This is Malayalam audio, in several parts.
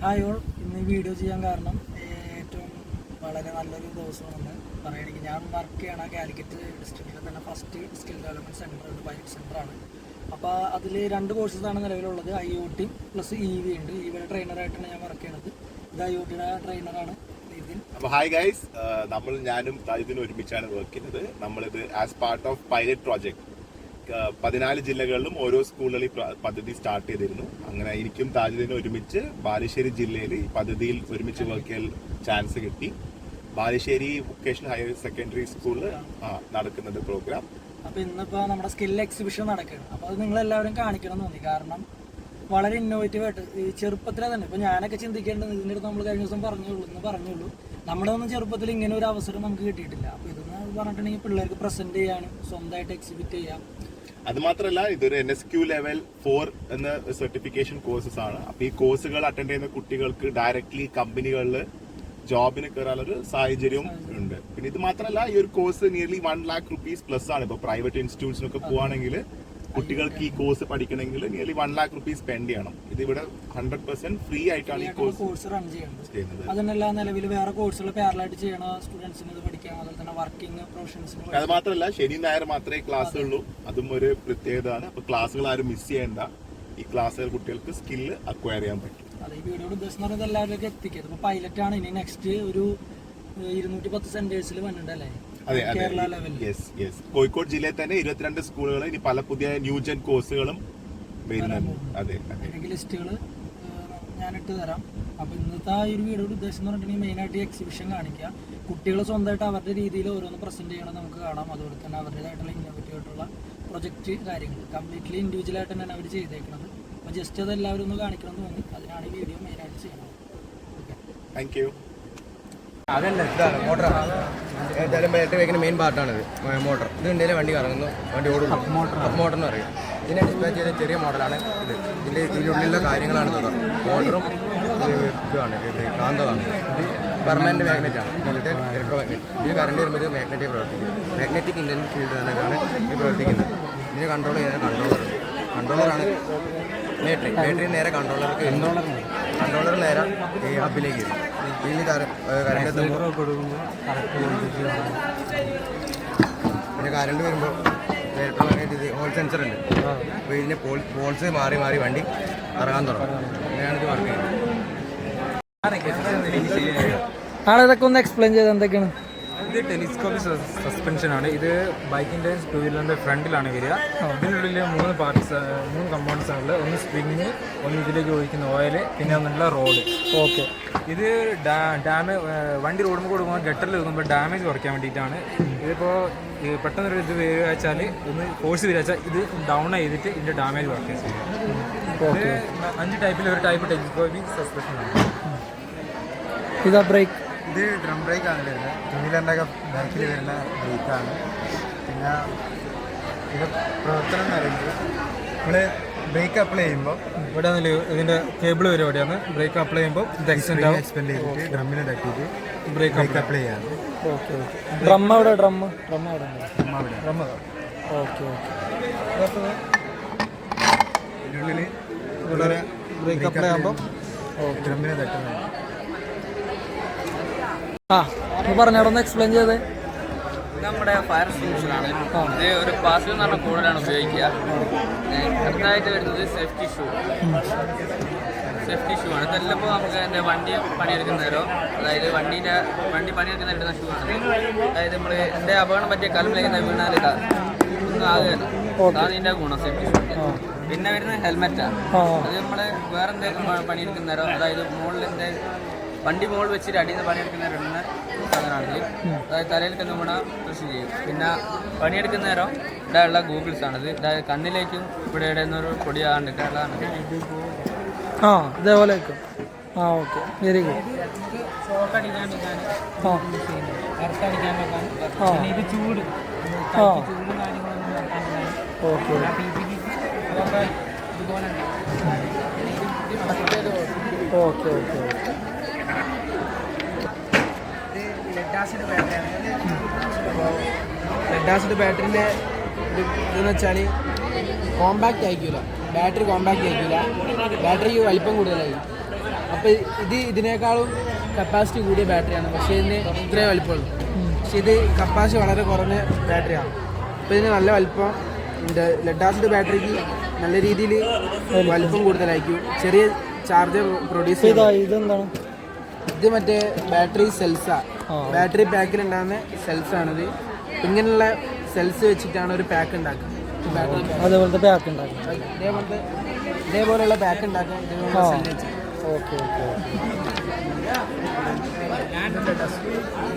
ഹായ് ഓൾ, ഇന്ന് ഈ വീഡിയോ ചെയ്യാൻ കാരണം ഏറ്റവും വളരെ നല്ലൊരു ദിവസമാണെന്ന് പറയുകയാണെങ്കിൽ ഞാൻ വർക്ക് ചെയ്യണ കാലിക്കറ്റ് ഡിസ്ട്രിക്റ്റിലെ തന്നെ ഫസ്റ്റ് സ്കിൽ ഡെവലപ്മെൻറ്റ് സെൻറ്റർ ഉണ്ട്, പൈലറ്റ് സെൻ്ററാണ്. അപ്പോൾ അതിൽ 2 കോഴ്സസാണ് നിലവിലുള്ളത്. IoT പ്ലസ് EV ഉണ്ട്. EVയുടെ ട്രെയിനറായിട്ടാണ് ഞാൻ വർക്ക് ചെയ്യണത്. ഇത് IoTയുടെ ട്രെയിനറാണ്. അപ്പോൾ ഹായ് ഗൈസ്, ഞാനും താജിദിനും ഒരുമിച്ചാണ് വർക്ക് ചെയ്യുന്നത്. നമ്മളിത് as part of pilot project 14 ജില്ലകളിലും ഓരോ സ്കൂളുകളിൽ പദ്ധതി സ്റ്റാർട്ട് ചെയ്തിരുന്നു. അങ്ങനെ എനിക്കും താജിദിനും ഒരുമിച്ച് ബാലുശ്ശേരി ജില്ലയിൽ ഈ പദ്ധതിയിൽ ഒരുമിച്ച് വർക്ക് ചെയ്യാൻ ചാൻസ് കിട്ടി. ബാലുശ്ശേരി വൊക്കേഷണൽ ഹയർ സെക്കൻഡറി സ്കൂളിൽ നടക്കുന്നത് പ്രോഗ്രാം. അപ്പോൾ ഇന്നിപ്പോൾ നമ്മുടെ സ്കിൽ എക്സിബിഷൻ നടക്കുകയാണ്. അപ്പോൾ അത് നിങ്ങളെല്ലാവരും കാണിക്കണം എന്ന് തോന്നി. കാരണം വളരെ ഇന്നോവേറ്റീവ് ആയിട്ട് ഈ ചെറുപ്പത്തിലെ തന്നെ ഇപ്പോൾ ഞാനൊക്കെ ചിന്തിക്കേണ്ടത് ഇതിൻ്റെ അടുത്ത് നമ്മൾ കഴിഞ്ഞ ദിവസം പറഞ്ഞുള്ളൂ നമ്മുടെ ഒന്നും ചെറുപ്പത്തിൽ ഇങ്ങനെ ഒരു അവസരം നമുക്ക് കിട്ടിയിട്ടില്ല. അപ്പോൾ ഇതെന്ന് പറഞ്ഞിട്ടുണ്ടെങ്കിൽ പിള്ളേർക്ക് പ്രസന്റ് ചെയ്യാനും സ്വന്തമായിട്ട് എക്സിബിറ്റ് ചെയ്യാം. അത് മാത്രമല്ല, ഇതൊരു NSQ ലെവൽ 4 എന്ന സർട്ടിഫിക്കേഷൻ കോഴ്സസ് ആണ്. അപ്പൊ ഈ കോഴ്സുകൾ അറ്റൻഡ് ചെയ്യുന്ന കുട്ടികൾക്ക് ഡയറക്ട്ലി കമ്പനികളിൽ ജോബിന് കയറാനൊരു സാഹചര്യവും ഉണ്ട്. പിന്നെ ഇത് മാത്രമല്ല, ഈ ഒരു course nearly 1 lakh rupees plus ആണ്. ഇപ്പൊ പ്രൈവറ്റ് ഇൻസ്റ്റിറ്റ്യൂട്ട്സിനൊക്കെ പോവാണെങ്കിൽ കുട്ടികൾക്ക് ഈ കോഴ്സ് പഠിക്കണമെങ്കിൽ നിയർലി 1 lakh rupees സ്പെൻഡ് ചെയ്യണം. ഇത് ഇവിടെ 100% ഫ്രീ ആയിട്ടാണ് ഈ കോഴ്സ് റൺ ചെയ്യുന്നത്. അതിനെല്ലാം നിലവിൽ വേറെ കോഴ്സുകൾ പാരലായിട്ട് ചെയ്യണ സ്റ്റുഡൻസിന് ഇത് പഠിക്കാം. അതുപോലെ തന്നെ വർക്കിംഗ് പ്രൊഫഷൻസിന്. അത് മാത്രമല്ല, ശനി ഞായർ മാത്രമേ ക്ലാസ് ഉള്ളൂ. അതും ഒരു പ്രത്യേകതയാണ്. അപ്പൊ ക്ലാസ്സുകൾ ആരും മിസ് ചെയ്യേണ്ട. ഈ ക്ലാസ്സുകൾ കുട്ടികൾക്ക് സ്കില്ല് അക്വയർ ചെയ്യാൻ പറ്റും. അതെ, ഈ വീഡിയോയുടെ ഉദ്ദേശം എന്ന് പറയുന്നത് എല്ലാവരിലേക്ക് എത്തിക്കുക. ഇപ്പൊ പൈലറ്റ് ആണ്. ഇനി നെക്സ്റ്റ് ഒരു 210 സെന്റേഴ്സിൽ വന്നിട്ടുണ്ടല്ലേ? അതെ, കോഴിക്കോട് ജില്ലയിൽ തന്നെ 22 സ്കൂളുകൾ, ഇനി പല പുതിയ ന്യൂജൻ കോഴ്സുകളും വരുന്നുണ്ട്. അതെ, ലിസ്റ്റുകൾ ഞാനിട്ട് തരാം. അപ്പൊ ഇന്നത്തെ ഈ ഒരു വീഡിയോയുടെ ഉദ്ദേശം എന്ന് പറഞ്ഞിട്ടുണ്ടെങ്കിൽ മെയിനായിട്ട് എക്സിബിഷൻ കാണിക്കുക. കുട്ടികൾ സ്വന്തമായിട്ട് അവരുടെ രീതിയിൽ ഓരോന്ന് പ്രസന്റ് ചെയ്യണം നമുക്ക് കാണാം. അതുപോലെ തന്നെ അവരുടേതായിട്ടുള്ള ഇന്നോവേറ്റീവ് ആയിട്ടുള്ള പ്രൊജക്ട് കാര്യങ്ങൾ കംപ്ലീറ്റ്ലി ഇൻഡിവിജ്വൽ ആയിട്ട് തന്നെയാണ് അവർ ചെയ്തേക്കുന്നത്. അപ്പൊ ജസ്റ്റ് അത് എല്ലാവരും ഒന്ന് കാണിക്കണം എന്ന് തോന്നി. അതിനാണ് ഈ വീഡിയോ മെയിനായിട്ട് ചെയ്യുന്നത്. Thank you. അതല്ല, ഇതാണ് മോട്ടറാണ്. ഏതായാലും ബാറ്ററി വയ്ക്കുന്ന മെയിൻ പാർട്ടാണിത്. മോട്ടർ ഇത് ഉണ്ടെങ്കിൽ വണ്ടി കറങ്ങുന്നു, വണ്ടി ഓടും. അപ്പ് മോട്ടർ എന്ന് പറയും. ഇതിനെ ഡിസ്പാച്ച് ചെയ്ത ചെറിയ മോഡലാണ് ഇത്. ഇതിനുള്ളിലുള്ള കാര്യങ്ങളാണ് ഇത്. മോട്ടറും ഇതുമാണ്, കാന്തമാണ്. ഇത് പെർമനന്റ് മാഗ്നറ്റാണ്. ഇങ്ങനത്തെ ഇലക്ട്രോ മാഗ്നറ്റ്. ഇത് കറണ്ട് വരുമ്പോൾ ഇത് മാഗ്നറ്റിക് പ്രവർത്തിക്കും. മാഗ്നറ്റിക് ഇന്റൻസ് ഫീൽഡ് തന്നെയാണ് ഇത് പ്രവർത്തിക്കുന്നത്. ഇതിനെ കൺട്രോൾ ചെയ്യുന്നത് കൺട്രോളറാണ്. ബാറ്ററി നേരെ കൺട്രോളർക്ക് കൺട്രോളർ നേരെ ഈ ഹബിലേക്ക് വരും. ഇതിന് കറണ്ട് എത്തുമ്പോൾ പിന്നെ കറണ്ട് വരുമ്പോൾ ഇത് ഹോൾ സെൻസർ ഉണ്ട്. അപ്പോൾ ഇതിൻ്റെ പോൾസ് മാറി വണ്ടി ഇറങ്ങാൻ തുടങ്ങും. അങ്ങനെയാണ് ഇത് വർക്ക് ചെയ്യുന്നത്. ആളിതൊക്കെ ഒന്ന് എക്സ്പ്ലെയിൻ ചെയ്ത് എന്തൊക്കെയാണ്? ഇത് ടെലിസ്കോപ്പിക് സസ്പെൻഷനാണ്. ഇത് ബൈക്കിൻ്റെ 2 വീലറിൻ്റെ ഫ്രണ്ടിലാണ് വരിക. ഇതിനുള്ളിൽ 3 കമ്പോണൻസ് ആണുള്ളത്. ഒന്ന് സ്പ്രിങ്, ഒന്ന് ഇതിലേക്ക് ഒഴിക്കുന്ന ഓയിൽ, പിന്നെ ഒന്നുള്ള റോഡ്. ഓക്കെ. ഇത് വണ്ടി റോഡിൽ കൊടുക്കുമ്പോൾ ഗട്ടറിൽ വെക്കുമ്പോൾ ഡാമേജ് കുറയ്ക്കാൻ വേണ്ടിയിട്ടാണ്. ഇതിപ്പോൾ പെട്ടെന്നൊരു ഇത് വെച്ചാൽ ഒന്ന് ഫോഴ്സ് വരാച്ചാൽ ഇത് ഡൗൺ ചെയ്തിട്ട് ഇതിൻ്റെ ഡാമേജ് കുറയ്ക്കാൻ ചെയ്യും. ഇത് 5 ടൈപ്പിൽ ഒരു ടൈപ്പ് ടെലിസ്കോപ്പിക് സസ്പെൻഷനാണ്. ഇതാ ബ്രേക്ക്. ഇത് ഡ്രം ബ്രേക്കാണ് വരുന്നത്. 2 വീലറിൻ്റെ ഒക്കെ ബാക്കിൽ വരുന്ന ബ്രേക്കാണ്. പിന്നെ ഇത് പ്രവർത്തനം എന്ന് പറയുന്നത് നമ്മൾ ബ്രേക്ക് അപ്ലൈ ചെയ്യുമ്പോൾ ഇവിടെ ഇതിൻ്റെ കേബിൾ വരും. എവിടെയാണ് ബ്രേക്ക് അപ്ലൈ ചെയ്യുമ്പോൾ ഇത് എക്സ്പെൻഡ് ചെയ്തിട്ട് ഡ്രമ്മിനെ തട്ടിയിട്ട് ബ്രേക്ക് അപ്ലൈ ചെയ്യാം. ഓക്കെ. ഡ്രം അവിടെ ഡ്രം ഓക്കെ. ഇതിനുള്ളിൽ ബ്രേക്ക് അപ്ലൈ ആകുമ്പോൾ ഡ്രമ്മിനെ തട്ടുന്നത്. പറഞ്ഞോടൊന്ന് എക്സ്പ്ലെയിൻ ചെയ്തേ. നമ്മുടെ ഫയർ എക്സ്റ്റിങ്ഷനാണ്. ഇത് ഒരു പാസിൽ എന്ന് പറഞ്ഞ കൂടുതലാണ് ഉപയോഗിക്കുക. അടുത്തായിട്ട് വരുന്നത് സേഫ്റ്റി ഷൂ ആണ്. ഇതെല്ലാം ഇപ്പോൾ നമുക്ക് എൻ്റെ വണ്ടി പണിയെടുക്കുന്നവരോ, അതായത് വണ്ടി പണിയെടുക്കുന്ന ഇടുന്ന ഷൂ ആണ്. അതായത് നമ്മൾ എൻ്റെ അപകടം പറ്റിയ കാലത്തിലേക്ക് വീണാൽ ഒന്നും ആകുകയല്ല. അതാണ് ഇതിൻ്റെ ഗുണം സേഫ്റ്റി ഷൂ. പിന്നെ വരുന്നത് ഹെൽമെറ്റാണ്. അത് നമ്മൾ വേറെ എന്തെങ്കിലും പണിയെടുക്കുന്നവരോ, അതായത് മുകളിലിൻ്റെ വണ്ടി മുകളിൽ വെച്ചിട്ട് അടിയിൽ നിന്ന് പണിയെടുക്കുന്നവരിടുന്ന സാധനമാണിത്. അതായത് തലയിലേക്ക് നമ്മൾ കൃഷി ചെയ്യും. പിന്നെ പണിയെടുക്കുന്ന നേരം ഇവിടെ ഉള്ള ഗൂഗിൾസാണിത്. അതായത് കണ്ണിലേക്കും ഇവിടെ ഇടുന്നൊരു പൊടിയാണ്ടിട്ടുള്ളതാണ്. ഇതേപോലെ ഓക്കെ, വെരി ഗുഡ്. ഷോക്കടിക്കാൻ വെക്കാൻ കറുത്തടിക്കാൻ വെക്കാൻ. ഇത് ചൂടും കാര്യങ്ങളൊന്നും നോക്കാൻ. ഓക്കെ. അതൊക്കെ ഇതുപോലെ ഓക്കെ. ലെഡ് ആസിഡ് ബാറ്ററിൻ്റെ ഇതെന്ന് വെച്ചാൽ കോമ്പാക്റ്റ് ആയിരിക്കില്ല. ബാറ്ററി കോമ്പാക്റ്റ് ആയിരിക്കില്ല. ബാറ്ററിക്ക് വലിപ്പം കൂടുതലായി. അപ്പോൾ ഇത് ഇതിനേക്കാളും കപ്പാസിറ്റി കൂടിയ ബാറ്ററിയാണ്, പക്ഷേ ഇതിന് ഇത്രയും വലിപ്പമുള്ളൂ. പക്ഷേ ഇത് കപ്പാസിറ്റി വളരെ കുറഞ്ഞ ബാറ്ററിയാണ്. അപ്പോൾ ഇതിന് നല്ല വലിപ്പം ഉണ്ട്. ലെഡ് ആസിഡ് ബാറ്ററിക്ക് നല്ല രീതിയിൽ വലിപ്പം കൂടുതലായിരിക്കും. ചെറിയ ചാർജർ പ്രൊഡ്യൂസ് ചെയ്താൽ ഇതെന്താണ്? ഇത് മറ്റേ ബാറ്ററി സെൽസാണ്. ബാറ്ററി പാക്കിലുണ്ടാകുന്ന സെൽസാണിത്. ഇങ്ങനെയുള്ള സെൽസ് വെച്ചിട്ടാണ് ഒരു പാക്ക് ഉണ്ടാക്കുക. അതേപോലത്തെ പാക്ക് ഉണ്ടാക്കും. ഇതേപോലെയുള്ള പാക്ക് ഉണ്ടാക്കാൻ ഇതിനുള്ള സെൽ വെച്ച്. Okay okay.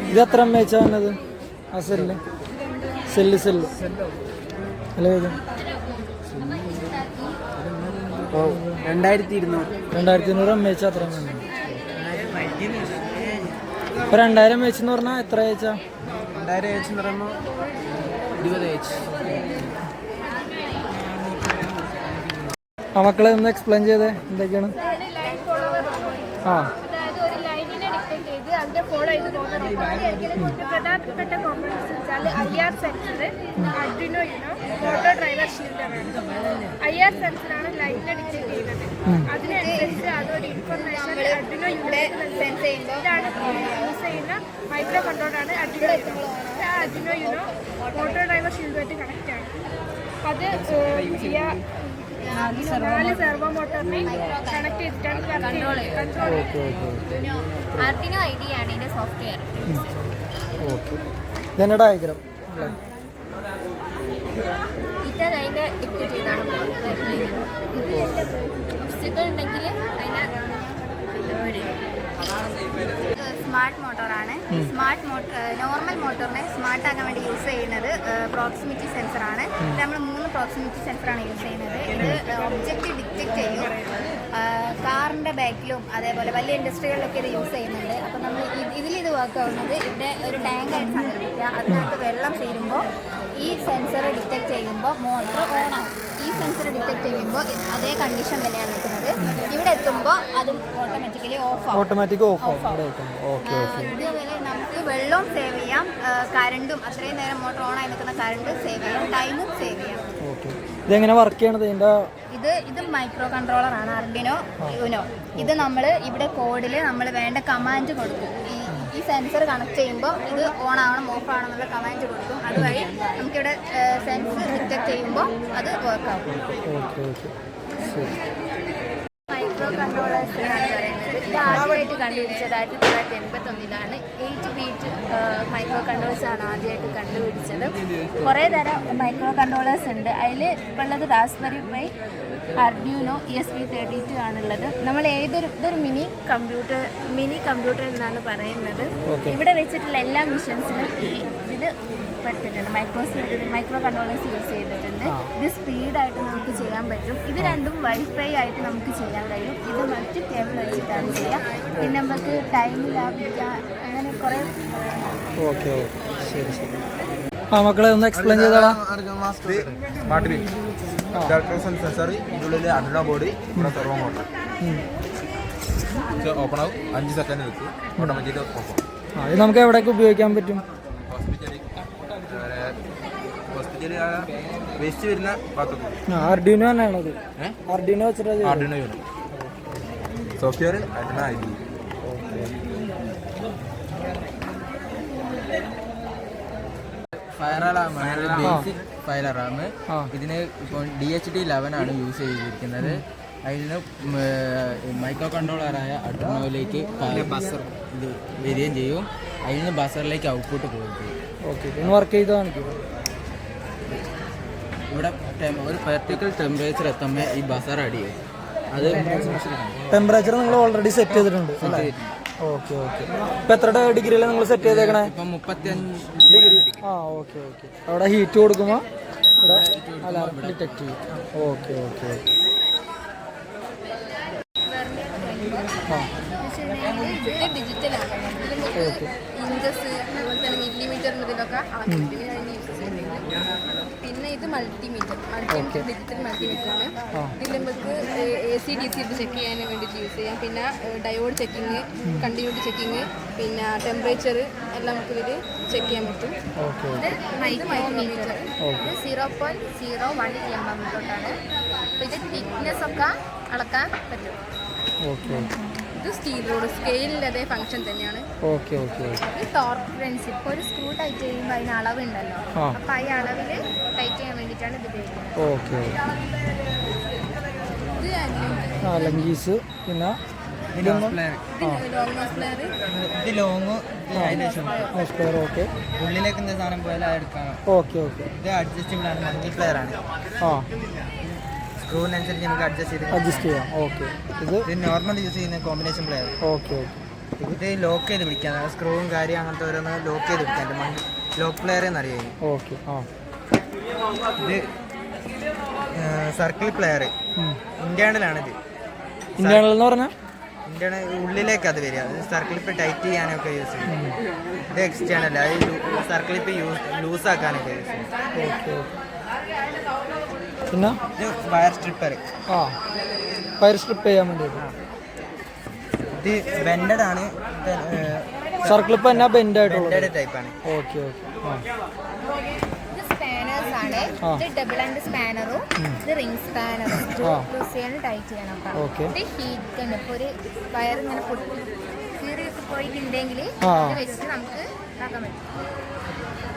ഇത് എത്ര MAH ആണത് ആ സെല്ല്? സെല്ല് അല്ല ഇത് 2200 MAH അത്ര വേണം. ഇപ്പോൾ 2000 MAH എന്ന് പറഞ്ഞാൽ എത്ര AH? 2000 AH എന്ന് പറയുമ്പോൾ 20 AH. ആ മക്കളെ ഒന്ന് എക്സ്പ്ലെയിൻ ചെയ്തേ എന്തൊക്കെയാണ്? ആ അതായത് ഒരു ലൈനിനെ ഡിറ്റക്ട് ചെയ്ത് അതിന്റെ ഫോളോ ചെയ്ത് പോകുന്ന പ്രധാനപ്പെട്ട കോമ്പണൻസ് വെച്ചാൽ IR sensor, Arduino Uno, motor driver ഷീൽഡാണ്. IR സെൻസറാണ് ലൈനിനെ ഡിറ്റക്ട് ചെയ്യുന്നത്. അതിനനുസരിച്ച് അതൊരു ഇൻഫർമേഷൻ ആർഡിനോ യുനോ സെൻസ് ചെയ്യുമ്പോൾ ഇതാണ് യൂസ് ചെയ്യുന്ന മൈക്രോ കൺട്രോളറാണ് Arduino Uno. Arduino Uno motor driver ഷീൽഡുമായിട്ട് കണക്റ്റ് ആണ്. അത് 4 സെർവോ മോട്ടോറിനെ കണക്ട് ചെയ്തിട്ടാണ് കൺട്രോൾ ആർഡിനോ ഐഡിയ ആണ് ഇതിന്റെ സോഫ്റ്റ്വെയർ. ഓക്കെ. ഇതെന്നെ ഡയഗ്രാം ഇത് അതിന്റെ ഡിക്റ്റ് ചെയ്താണ് ഒബ്സ്റ്റക്കിൾ ഉണ്ടെങ്കിൽ അതിനെ സ്മാർട്ട് മോട്ടോറാണ്. സ്മാർട്ട് മോട്ടോർ നോർമൽ മോട്ടോറിനെ സ്മാർട്ട് ആക്കാൻ വേണ്ടി യൂസ് ചെയ്യുന്നത് പ്രോക്സിമിറ്റി സെൻസറാണ്. നമ്മൾ 3 പ്രോക്സിമിറ്റി സെൻസറാണ് യൂസ് ചെയ്യുന്നത്. ഇത് ഒബ്ജക്റ്റ് ഡിറ്റക്ട് ചെയ്യും. കാറിൻ്റെ ബാക്കിലും അതേപോലെ വലിയ ഇൻഡസ്ട്രികളിലൊക്കെ ഇത് യൂസ് ചെയ്യുന്നുണ്ട്. അപ്പോൾ നമ്മൾ ഇതിലിത് വർക്ക് ആവുന്നത് ഇവിടെ ഒരു ടാങ്കായിട്ട് സങ്കല്പിക്കുക. അതിനകത്ത് വെള്ളം തീരുമ്പോൾ ഈ സെൻസർ ഡിറ്റക്ട് ചെയ്യുമ്പോൾ മോട്ടർ ഓൺ ആവും. ഈ സെൻസർ ഡിറ്റക്ട് ചെയ്യുമ്പോൾ അതേ കണ്ടീഷൻ തന്നെയാണ് നിൽക്കുന്നത്. ഇവിടെ എത്തുമ്പോൾ അതും ഓട്ടോമാറ്റിക്കലി ഓഫ് ആവും. ഇതുപോലെ നമുക്ക് വെള്ളവും സേവ് ചെയ്യാം, കറണ്ടും അത്രയും നേരം മോട്ടർ ഓൺ ആയി നിൽക്കുന്ന കറണ്ട് സേവ് ചെയ്യാം, ടൈമും സേവ് ചെയ്യാം. ഇതെങ്ങനെ വർക്ക് ചെയ്യണത്? ഇത് മൈക്രോ കൺട്രോളറാണ് ആർഡിനോ യുനോ. ഇത് നമ്മൾ ഇവിടെ കോഡിൽ നമ്മൾ വേണ്ട കമാൻഡ് കൊടുക്കും. ഈ സെൻസർ കണക്ട് ചെയ്യുമ്പോൾ ഇത് ഓൺ ആവണം ഓഫ് ആവണം എന്നുള്ള കമാൻഡ് കൊടുക്കും. അതുവഴി നമുക്കിവിടെ സെൻസ് ഡിറ്റക്ട് ചെയ്യുമ്പോൾ അത് വർക്ക് ആവും. മൈക്രോ കൺട്രോളേഴ്സ് എന്നാണ് പറയുന്നത്. ഇത് ആദ്യമായിട്ട് കണ്ടുപിടിച്ചത് 1981 8 ബീറ്റ് മൈക്രോ കൺട്രോളേഴ്സാണ് ആദ്യമായിട്ട് കണ്ടുപിടിച്ചത്. കുറേ തരം മൈക്രോ കൺട്രോളേഴ്സ് ഉണ്ട്. അതിൽ ഇപ്പോൾ ഉള്ളത് റാസ്ബെറി പൈ, ആർഡ്യൂനോ, ESP32 ആണുള്ളത്. നമ്മൾ ഇതൊരു മിനി കമ്പ്യൂട്ടർ എന്നാണ് പറയുന്നത്. ഇവിടെ വെച്ചിട്ടുള്ള എല്ലാ മിഷൻസിനും ഇത് പെട്ടിട്ടുണ്ട്. മൈക്രോ കൺട്രോളേഴ്സ് യൂസ് ചെയ്തിട്ടുണ്ട്. ഇത് സ്പീഡായിട്ട് നമുക്ക് ചെയ്യാൻ പറ്റും. ഇത് രണ്ടും വൈഫൈ ആയിട്ട് നമുക്ക് ചെയ്യാൻ കഴിയും. ഇത് മറ്റ് കേബിൾ വെച്ചിട്ടാണ് ചെയ്യുക. പിന്നെ നമുക്ക് ടൈം ലാഭിക്കാം. അങ്ങനെ കുറേ. ഓക്കെ ശരി. ആ മക്കളെ ഒന്ന് എക്സ്പ്ലെയിൻ ചെയ്താ. ബാറ്ററി സെൻസർ, ഇതിനുള്ളിൽ അഡ്രിനോ ബോഡി, ഇവിടെ സെർവോ മോട്ടർ. ഓപ്പൺ ആവും, 5 സെക്കൻഡ് നിൽക്കും, ഓട്ടോമാറ്റിക് ഓഫ് ആവും. ഇത് നമുക്ക് എവിടെയൊക്കെ ഉപയോഗിക്കാൻ പറ്റും? ഹോസ്പിറ്റലിൽ വേസ്റ്റ് വരുന്ന പാത്രത്തിൽ. ആർഡിനോ തന്നെയാണത്? ആർഡിനോ വെച്ചിട്ട് Arduino Uno software Arduino IDE. Fire അലാമാണ് ബേസിക് ഫയർ അലാം. ഇതിന് ഇപ്പോൾ DHT11 ആണ് യൂസ് ചെയ്തിരിക്കുന്നത്. അതിന് മൈക്രോ കൺട്രോളറായ അഡ്രിനോയിലേക്ക് ബസർ ഇത് വരികയും ചെയ്യും. അതിൽ നിന്ന് ബസറിലേക്ക് ഔട്ട്പുട്ട് കൊടുക്കും. ഓക്കെ. വർക്ക് ചെയ്ത് കാണിക്കും. ഇവിടെ ഒരു പെർട്ടിക്കുലർ ടെമ്പറേച്ചർ എത്തുമ്പോൾ ഈ ബസർ അടി ചെയ്യും. അത് ടെമ്പറേച്ചർ നിങ്ങൾ ഓൾറെഡി സെറ്റ് ചെയ്തിട്ടുണ്ട്. ഓക്കെ. ഇപ്പം എത്ര ഡിഗ്രിയിലാണ് നിങ്ങൾ സെറ്റ് ചെയ്തേക്കണേ? ഇപ്പം 35 ഡിഗ്രി. ഓക്കെ. അവിടെ ഹീറ്റ് കൊടുക്കുമ്പോൾ ഇവിടെ അലാറം ഡിറ്റക്ട് ചെയ്യും. ഓക്കെ. ഇത് ഡിജിറ്റലാണ്. ഇഞ്ചസ് അതുപോലെ തന്നെ മില്ലിമീറ്റർ ഇതിലൊക്കെ പിന്നെ ഇത് മൾട്ടിമീറ്റർ ഡിജിറ്റൽ മൾട്ടിമീറ്റർ ആണ്. ഇതിൽ നമുക്ക് AC/DC ചെക്ക് ചെയ്യാൻ വേണ്ടിയിട്ട് യൂസ് ചെയ്യാം. പിന്നെ ഡയോഡ് ചെക്കിങ്, കണ്ടിന്യൂറ്റി ചെക്കിങ്, പിന്നെ ടെമ്പറേച്ചർ എല്ലാം നമുക്ക് ഇതിൽ ചെക്ക് ചെയ്യാൻ പറ്റും. ഇത് മൈക്രോമീറ്റർ. ഇത് 0.01 mm തൊട്ടാണ്. ഇത് തിക്നെസ് ഒക്കെ അളക്കാൻ പറ്റും. ഓക്കെ. ഇത് ഇത് സ്റ്റീൽ റോഡ് സ്കെയിലിൻ്റെ അതേ ഫംഗ്ഷൻ തന്നെയാണ്. Okay okay okay. ഇത് ടോർക്ക് ഫ്രണ്ട്സ്. ഇപ്പോൾ ഒരു സ്ക്രൂ ടൈറ്റ് ചെയ്യുമ്പോൾ അതിന് അളവുണ്ടല്ലോ, അപ്പോൾ ഈ അളവിൽ ടൈറ്റ് ചെയ്യാൻ വേണ്ടിയിട്ടാണ് ഇത് ഉപയോഗിക്കുന്നത്. ഓക്കെ. ഇത് ലങ്കീസ്. പിന്നെ ലോങ് നോസ് പ്ലെയർ. ഇത് ലോങ് സ്ക്വയർ. ഓക്കെ. ഉള്ളിലേക്ക് എന്താ സാധനം പോയാലും എടുക്കാം. Okay okay. ഇത് അഡ്ജസ്റ്റബിൾ ആണ്, മൾട്ടി പ്ലെയർ ആണ്. സ്ക്രൂവിനനുസരിച്ച് നമുക്ക് അഡ്ജസ്റ്റ് ചെയ്യാം. ഓക്കെ. ഇത് നോർമൽ യൂസ് ചെയ്യുന്ന കോമ്പിനേഷൻ പ്ലെയർ. Okay okay. ഇത് ലോക്ക് ചെയ്ത് പിടിക്കാൻ, സ്ക്രൂവും കാര്യം അങ്ങനത്തെ ഓരോന്ന് ലോക്ക് ചെയ്ത് പിടിക്കാൻ ലോക്ക് പ്ലെയർ എന്നറിയാം. ഓക്കെ. ഇത് സർക്കിൾ പ്ലെയർ ഇന്റേണലാണിത്. ഇന്റേണൽ എന്ന് പറഞ്ഞാൽ ഇന്റേണൽ ഉള്ളിലേക്ക് അത് വരിക. സർക്കിൾ ഇപ്പം ടൈറ്റ് ചെയ്യാനൊക്കെ യൂസ് ചെയ്യും. ഇത് എക്സ്റ്റേണൽ, അത് സർക്കിൾ ഇപ്പം ലൂസാക്കാനൊക്കെ യൂസ് ചെയ്യും. ഓക്കെ. പിന്നെ ഇത് വയർ സ്ട്രിപ്പർ. ഫയർ സ്ട്രിപ്പ് ചെയ്യാൻ വേണ്ടിയിട്ട്. ഇത് ബെൻഡഡ് ആണ്. സർക്കിൾ ഇപ്പം എന്നാ ബെൻഡ് ആയിട്ടുള്ളത് ബെൻഡഡ് ടൈപ്പാണ്. Okay okay. ഇത് സ്പാനേഴ്സ് ആണ്. ഇത് ഡബിൾ ആൻഡ് സ്പാനറും ഇത് റിംഗ് സ്പാനറും യൂസ് ചെയ്യാൻ ടൈറ്റ് ചെയ്യണം. ഇത് ഹീറ്റ് ഗൺ. ഇപ്പോൾ ഒരു വയർ ഇങ്ങനെ കീറിയൊക്കെ പോയിട്ടുണ്ടെങ്കിൽ ഇത് വെച്ചിട്ട് നമുക്ക് ഇതാക്കാൻ പറ്റും.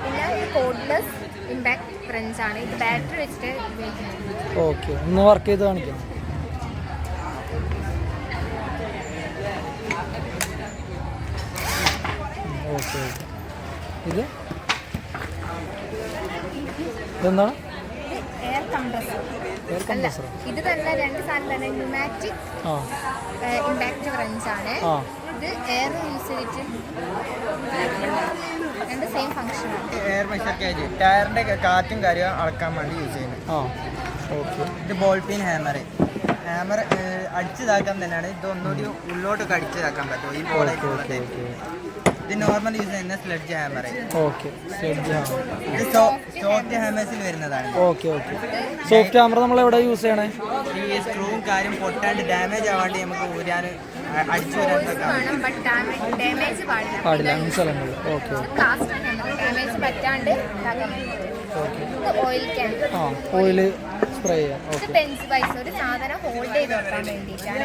പിന്നെ കോഡ്ലെസ് ഇമ്പാക്ട് ഫ്രണ്ട്സ് ആണ്. ഇത് ബാറ്ററി വെച്ചിട്ട് ഉപയോഗിക്കുന്നത്. ഓക്കെ. ഒന്ന് വർക്ക് ചെയ്ത് കാണിക്കാം. ഓക്കെ. ഇത് ഇതെന്താണ്? Air compressor. ഇത് തന്നെ രണ്ട് സാധനം തന്നെ. ന്യൂമാറ്റിക് ഇമ്പാക്ട് ഫ്രണ്ട്സ് ആണ്. ഇത് എയർ യൂസ് ചെയ്തിട്ട് രണ്ട് സെയിം ഫംഗ്ഷൻ ആണ്. എയർ മെഷർ കേജ് ടയറിന്റെ കാറ്റും കാര്യവും അളക്കാൻ വേണ്ടി യൂസ് ചെയ്യുന്നത്. ഓക്കെ. ഇത് ബോൾ പിൻ ഹാമർ. അടിച്ചിതാക്കാൻ തന്നെയാണ്. ഇത് ഒന്നുകൂടി ഉള്ളോട്ടൊക്കെ അടിച്ചിതാക്കാൻ പറ്റും ഈ ബോളായിട്ട്. ഇത് നോർമൽ യൂസ് ചെയ്യുന്ന സ്ലെഡ്ജ് ഹാമർ. ഓക്കെ. ഇത് സോഫ്റ്റ് ഹാമേഴ്സിൽ വരുന്നതാണ്. Okay okay. സോഫ്റ്റ് ഹാമർ നമ്മൾ എവിടെ യൂസ് ചെയ്യണേ? ഈ സ്ക്രൂവും കാര്യം പൊട്ടാണ്ട് ഡാമേജ് ആവാണ്ട് നമുക്ക് ഊരാൻ അടിച്ചു വരാൻ ഡാമേജ് പാടില്ല അങ്ങനത്തെ സ്ഥലങ്ങളിൽ. ഓക്കെ. ഡാമേജ് പറ്റാണ്ട് ഓയിൽ ക്യാൻ. ഓയിൽ സ്പ്രേ ചെയ്യാം. ഇത് പെൻസ് വൈസ് ഒരു സാധനം ഹോൾഡ് ചെയ്ത് വെക്കാൻ വേണ്ടിയിട്ടാണ്.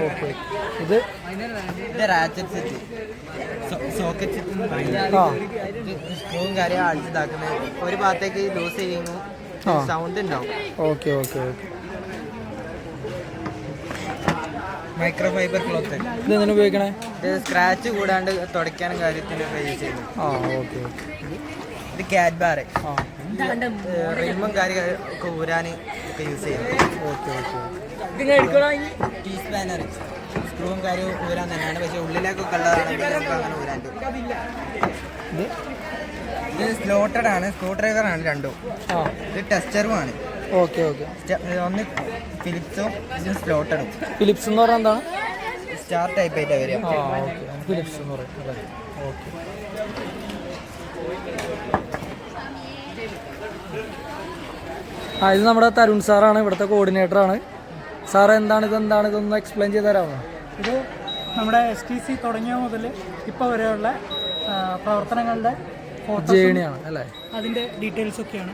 ഓക്കെ. ഇത് റാച്ചറ്റ് സെറ്റ്, സോക്കറ്റ് സെറ്റ് എന്ന് പറയുന്നത്. സ്ക്രൂവും കാര്യം അടിച്ചിതാക്കുന്നത് ഒരു ഭാഗത്തേക്ക് ലൂസ് ചെയ്യുന്നു, സൗണ്ട് ഉണ്ടാവും. Okay okay okay. Micro fibre cloth. ഇതെങ്ങനെ ഉപയോഗിക്കണേ? ഇത് സ്ക്രാച്ച് കൂടാണ്ട് തുടയ്ക്കാനും കാര്യത്തിനൊക്കെ യൂസ് ചെയ്യുന്നു. Okay okay. ഇത് ക്യാറ്റ് ബാർ. റിമും കാര്യമൊക്കെ ഊരാൻ ഒക്കെ യൂസ് ചെയ്യുന്നു. Okay okay. T spanner. സ്ക്രൂവും കാര്യവും ഊരാൻ തന്നെയാണ്, പക്ഷേ ഉള്ളിലേക്കൊക്കെ ഉള്ളതാണെങ്കിൽ നമുക്ക് അങ്ങനെ ഊരാൻ പറ്റും. ഇത് സ്ലോട്ടഡ് ആണ്. സ്ക്രൂ ഡ്രൈവർ ആണ് രണ്ടും. ഇത് ടെസ്റ്ററുമാണ്. Okay okay. ഒന്ന് ഫിലിപ്സും ഇത് സ്ലോട്ടഡും. ഫിലിപ്സ് എന്ന് പറഞ്ഞാൽ എന്താണ്? സ്റ്റാർ ടൈപ്പ് ആയിട്ടാണ് വരിക. ഓക്കെ. ഫിലിപ്സ് എന്ന് പറയും അല്ലേ? ഓക്കെ. ഇത് നമ്മുടെ തരുൺ സാറാണ്, ഇവിടുത്തെ കോർഡിനേറ്ററാണ്. സാർ ഇതൊന്ന് എക്സ്പ്ലെയിൻ ചെയ്ത് തരാമോ? ഇത് നമ്മുടെ STC തുടങ്ങിയ മുതൽ ഇപ്പോൾ വരെയുള്ള പ്രവർത്തനങ്ങളുടെ ജേണിയാണ് അല്ലേ? അതിൻ്റെ ഡീറ്റെയിൽസൊക്കെയാണ്.